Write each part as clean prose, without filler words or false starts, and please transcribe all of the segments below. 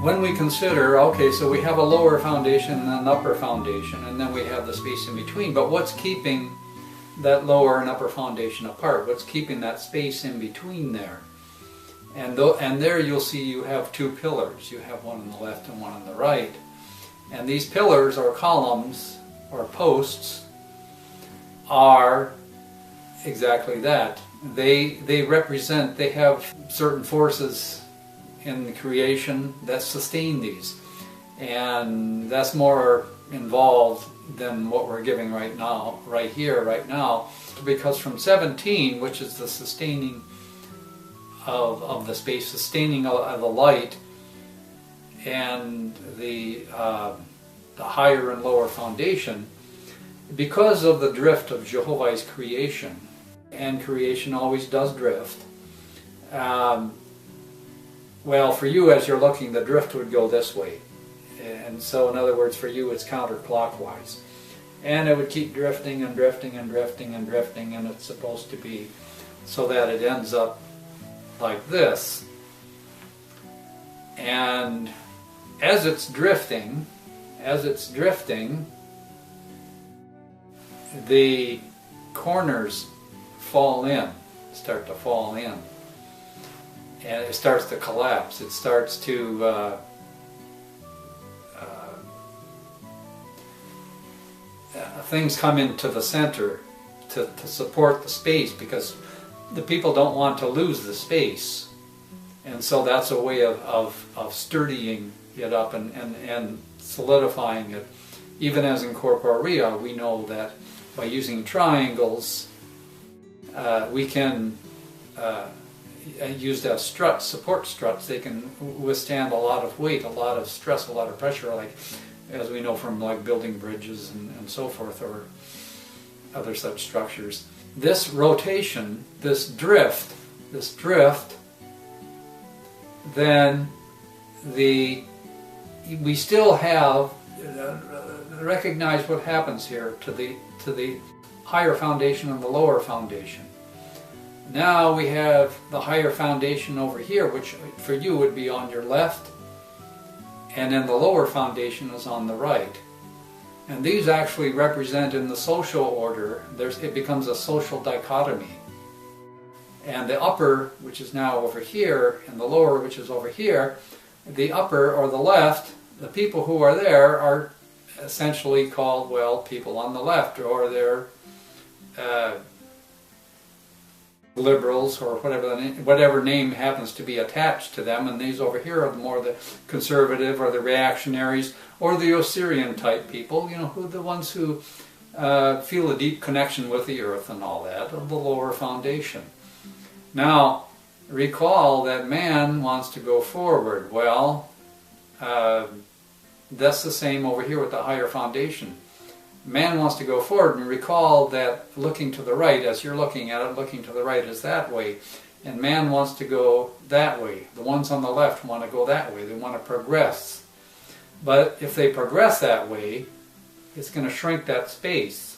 when we consider, okay, so we have a lower foundation and an upper foundation, and then we have the space in between, but what's keeping that lower and upper foundation apart? What's keeping that space in between there? And there you'll see you have two pillars. You have one on the left and one on the right. And these pillars or columns or posts are exactly that. They represent, they have certain forces in creation that sustain these. And that's more involved than what we're giving right now, right here, right now. Because from 17, which is the sustaining of the space, sustaining of the light, and the higher and lower foundation, because of the drift of Jehovah's creation, and creation always does drift. Well, for you as you're looking, the drift would go this way. And so in other words, for you it's counterclockwise. And it would keep drifting and drifting and drifting and drifting, and it's supposed to be so that it ends up like this. And as it's drifting, the corners start to fall in. And it starts to collapse. It starts to things come into the center to support the space, because the people don't want to lose the space. And so that's a way of sturdying it up and solidifying it. Even as in corporea, we know that by using triangles, we can used as struts, support struts, they can withstand a lot of weight, a lot of stress, a lot of pressure, like as we know from like building bridges and so forth, or other such structures. This rotation, this drift, then we still have recognize what happens here to the higher foundation and the lower foundation. Now we have the higher foundation over here, which for you would be on your left, and then the lower foundation is on the right. And these actually represent, in the social order, it becomes a social dichotomy. And the upper, which is now over here, and the lower, which is over here, the upper or the left, the people who are there are essentially called, well, people on the left, or they're liberals, or whatever name happens to be attached to them, and these over here are more the conservative or the reactionaries or the Osirian type people, who the ones who feel a deep connection with the earth and all that, of the lower foundation. Now, recall that man wants to go forward. Well, that's the same over here with the higher foundation. Man wants to go forward, and recall that looking to the right, as you're looking at it, looking to the right is that way, and man wants to go that way. The ones on the left want to go that way. They want to progress. But if they progress that way, it's going to shrink that space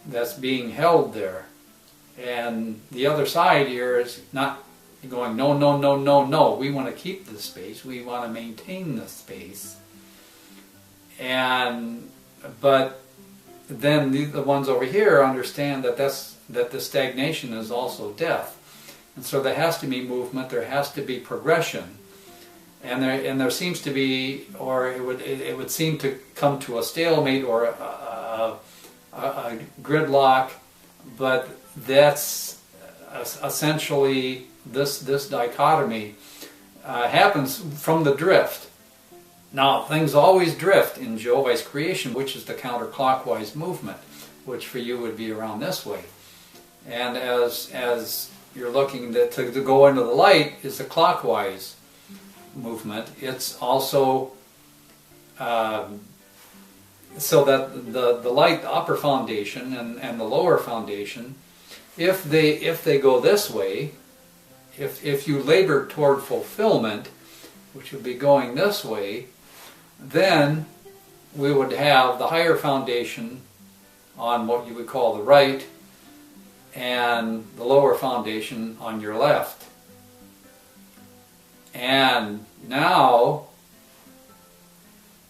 that's being held there. And the other side here is not going, no, no, no, no, no. We want to keep this space. We want to maintain this space. But then the ones over here understand that the stagnation is also death. And so there has to be movement, there has to be progression. And there seems to be, or it would seem to come to a stalemate or a gridlock, but that's essentially this dichotomy happens from the drift. Now, things always drift in Jehovah's creation, which is the counterclockwise movement, which for you would be around this way. And as you're looking to go into the light is the clockwise movement. It's also so that the light, the upper foundation and the lower foundation, if they go this way, if you labor toward fulfillment, which would be going this way, then we would have the higher foundation on what you would call the right and the lower foundation on your left. And now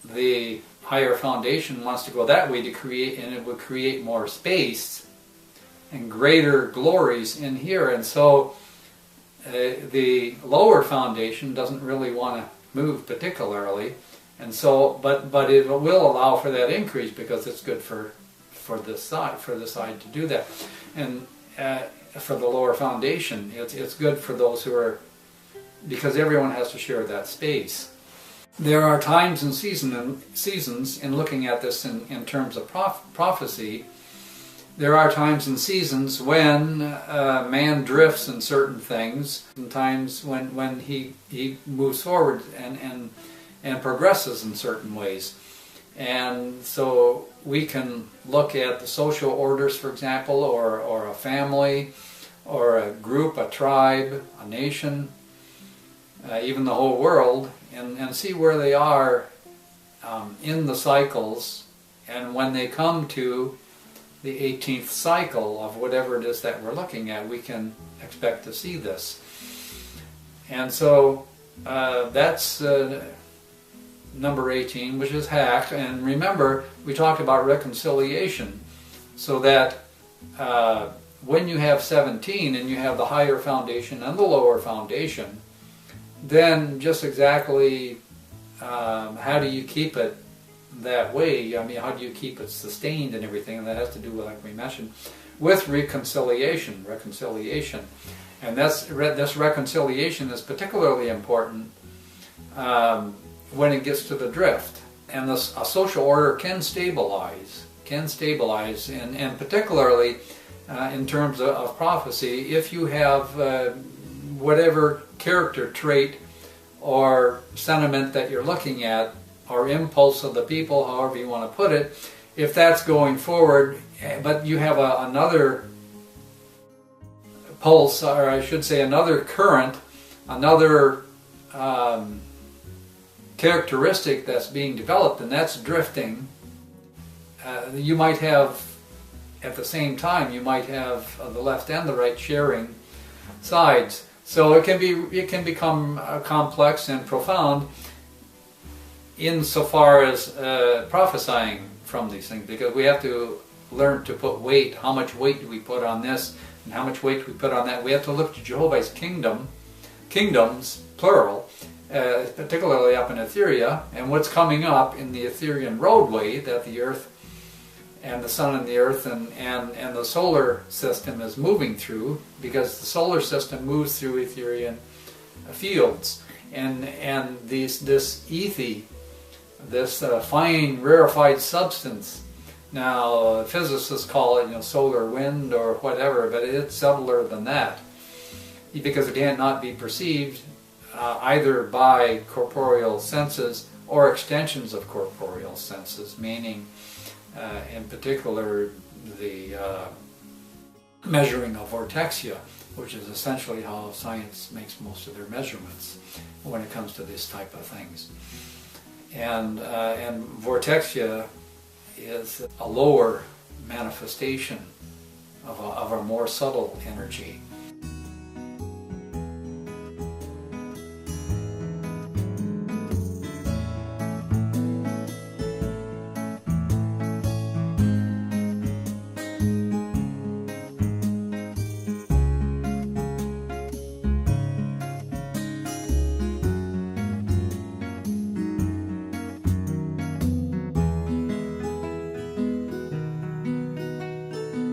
the higher foundation wants to go that way to create, and it would create more space and greater glories in here. And so the lower foundation doesn't really want to move particularly, and so but it will allow for that increase because it's good for this side to do that. And for the lower foundation, it's good for those who are, because everyone has to share that space. There are times and seasons in looking at this in terms of prophecy. There are times and seasons when man drifts in certain things, and times when he moves forward and progresses in certain ways. And so we can look at the social orders, for example, or a family, or a group, a tribe, a nation, even the whole world, and see where they are in the cycles, and when they come to the 18th cycle of whatever it is that we're looking at, we can expect to see this. And so that's number 18, which is Hak. And remember, we talked about reconciliation, so that when you have 17 and you have the higher foundation and the lower foundation, then just exactly how do you keep it that way? I mean, how do you keep it sustained and everything? And that has to do with, like we mentioned, with reconciliation. And this reconciliation is particularly important when it gets to the drift. And a social order can stabilize, and particularly in terms of prophecy, if you have whatever character trait or sentiment that you're looking at, or impulse of the people, however you want to put it, if that's going forward, but you have another pulse, or I should say another current, another characteristic that's being developed, and that's drifting, you might have, at the same time, you might have the left and the right sharing sides. So it can become complex and profound insofar as prophesying from these things, because we have to learn to put weight. How much weight do we put on this, and how much weight do we put on that? We have to look to Jehovah's kingdoms, plural, particularly up in Etheria, and what's coming up in the Etherian roadway that the Earth and the Sun and the Earth and the solar system is moving through, because the solar system moves through Etherian fields, and this ethe, this fine rarefied substance. Now physicists call it solar wind or whatever, but it's subtler than that, because it cannot be perceived either by corporeal senses or extensions of corporeal senses, meaning in particular the measuring of vortexia, which is essentially how science makes most of their measurements when it comes to this type of things. And vortexia is a lower manifestation of a more subtle energy.